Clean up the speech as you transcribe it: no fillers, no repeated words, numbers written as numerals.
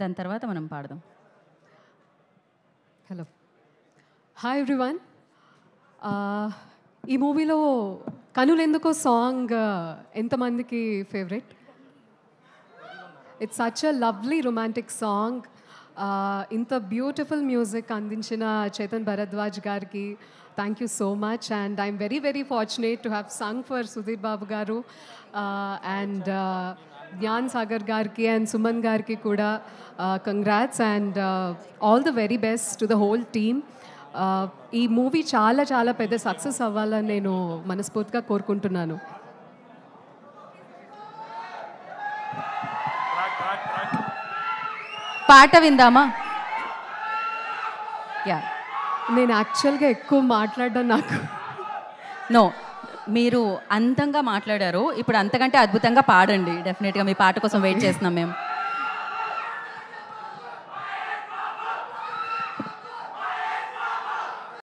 దాని తర్వాత మనం పాడదాం. Hello, hi everyone. ఈ మూవీలో కనులెందుకో సాంగ్ ఎంతమందికి favourite? It's such a lovely romantic song. ఇంత బ్యూటిఫుల్ మ్యూజిక్ అందించిన చేతన్ భరద్వాజ్ గారికి thank you so much. And I'm very very fortunate to have sung for Sudheer Babu గారు అండ్ జ్ఞాన్ సాగర్ గారికి అండ్ సుమన్ గారికి కూడా congrats and all the very best to the whole team. ఈ movie చాలా చాలా పెద్ద సక్సెస్ అవ్వాలని నేను మనస్ఫూర్తిగా కోరుకుంటున్నాను. పాట విందామా? యా, నేను యాక్చువల్గా ఎక్కువ మాట్లాడడం నాకు నో, మీరు అందంగా మాట్లాడారు. ఇప్పుడు అంతకంటే అద్భుతంగా పాడండి. డెఫినెట్గా మీ పాట కోసం వెయిట్ చేస్తున్నాం మేము.